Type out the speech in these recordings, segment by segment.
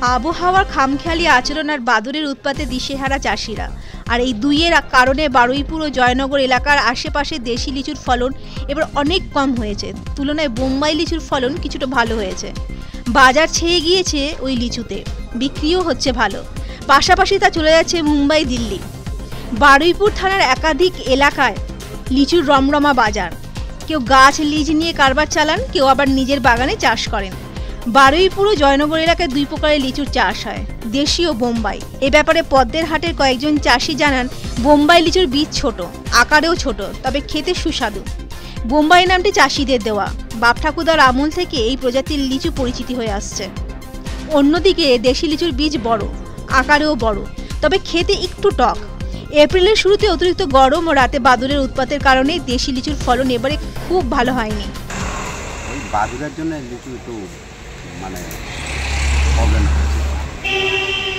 আবহাওয়ার খামখেয়ালি আচরণ আর বাদুড়ের উৎপাতে দিশেহারা চাষিরা। আর এই দুইয়ের কারণে বারুইপুর ও জয়নগর এলাকার আশেপাশে দেশি লিচুর ফলন এবার অনেক কম হয়েছে। তুলনায় বোম্বাই লিচুর ফলন কিছুটা ভালো হয়েছে। বাজার ছেয়ে গিয়েছে ওই লিচুতে, বিক্রিও হচ্ছে ভালো। পাশাপাশি তা চলে যাচ্ছে মুম্বাই, দিল্লি। বারুইপুর থানার একাধিক এলাকায় লিচুর রমরমা বাজার। কেউ গাছ লিজ নিয়ে কারবার চালান, কেউ আবার নিজের বাগানে চাষ করেন। বারুইপুর ও জয়নগর এলাকায় দুই প্রকারের লিচুর চাষ হয়, দেশি ও বোম্বাই। এ ব্যাপারে পদ্মের হাটের কয়েকজন চাষি জানান, বোম্বাই লিচুর বীজ ছোট, আকারেও ছোট, তবে খেতে সুস্বাদু। বোম্বাই নামটি চাষিদের দেওয়া। বাপ ঠাকুরদার আমল থেকে এই প্রজাতির লিচু পরিচিতি হয়ে আসছে। অন্যদিকে দেশি লিচুর বীজ বড়, আকারেও বড়, তবে খেতে একটু টক। এপ্রিলের শুরুতে অতিরিক্ত গরম ও রাতে বাদুড়ের উৎপাতের কারণে দেশি লিচুর ফলন এবারে খুব ভালো হয়নি। এই বাদুড়ের জন্য লিচু একটু প্রবলেম হচ্ছে।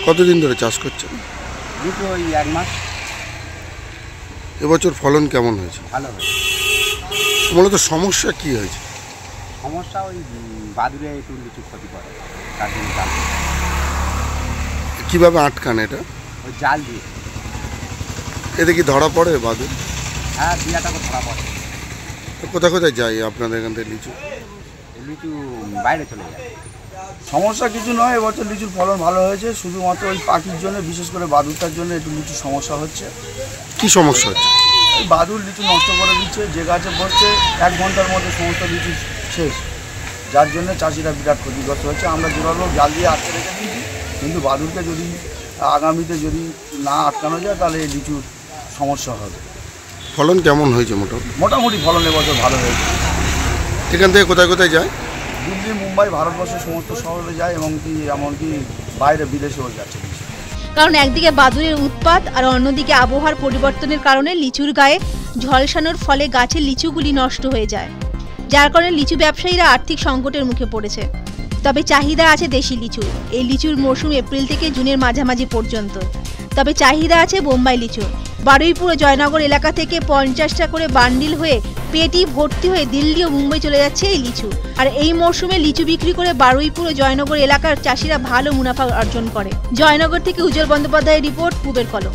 কতদিন ধরে চাষ করছেন? লিচু ওই 1 মাস। এবছর ফলন কেমন হয়েছে? ভালো হয়েছে। মূলত সমস্যা কি হয়েছে? সমস্যা ওই বাদুড়ে একটু লিচু ক্ষতি করে, তার জন্য জাল। কিভাবে আটকান এটা? ওই জাল দিয়ে। এতে কি ধরা পড়ে বাদুড়? হ্যাঁ, বিয়াটা ধরা পড়ে। কোথায় কোথায় যায় আপনাদের এখান থেকে লিচু? লিচু বাইরে চলে যায়। সমস্যা কিছু নয়, এবছর লিচুর ফলন ভালো হয়েছে। শুধুমাত্র ওই পাখির জন্য, বিশেষ করে বাদুড়টার জন্য একটু লিচুর সমস্যা হচ্ছে। কি সমস্যা হচ্ছে? এই বাদুড় লিচু নষ্ট করে দিচ্ছে, যে গাছে বসছে 1 ঘন্টার মধ্যে সমস্ত লিচু শেষ, যার জন্য চাষিরা বিরাট ক্ষতিগ্রস্ত হচ্ছে। আমরা যেভাবে জাল দিয়ে আটকে রেখে দিয়েছি, কিন্তু বাদুড়কে যদি আগামীতে যদি না আটকানো যায় তাহলে এই লিচুর সমস্যা হবে। ফলন কেমন হয়েছে? মোটামুটি ফলন এবছর ভালো হয়েছে। এখান থেকে কোথায় কোথায় যায়? দিল্লি, মুম্বাই, ভারতবর্ষের সমস্ত শহরে যায়, এবং এমনকি বাইরে বিদেশেও যাচ্ছে। কারণ একদিকে বাদুড়ের উৎপাত আর অন্যদিকে আবহাওয়ার পরিবর্তনের কারণে লিচুর গায়ে ঝলসানোর ফলে গাছের লিচুগুলি নষ্ট হয়ে যায়, যার কারণে লিচু ব্যবসায়ীরা আর্থিক সংকটের মুখে পড়েছে। তবে চাহিদা আছে দেশি লিচুর। এই লিচুর মৌসুম এপ্রিল থেকে জুনের মাঝামাঝি পর্যন্ত। তবে চাহিদা আছে বোম্বাই লিচুর। বারুইপুর ও জয়নগর এলাকা থেকে 50টা করে বান্ডিল হয়ে পেটি ভর্তি হয়ে দিল্লি ও মুম্বাই চলে যাচ্ছে এই লিচু। আর এই মরশুমে লিচু বিক্রি করে বারুইপুর ও জয়নগর এলাকার চাষিরা ভালো মুনাফা অর্জন করে। জয়নগর থেকে উজ্জ্বল বন্দ্যোপাধ্যায়ের রিপোর্ট, পূবের কলম।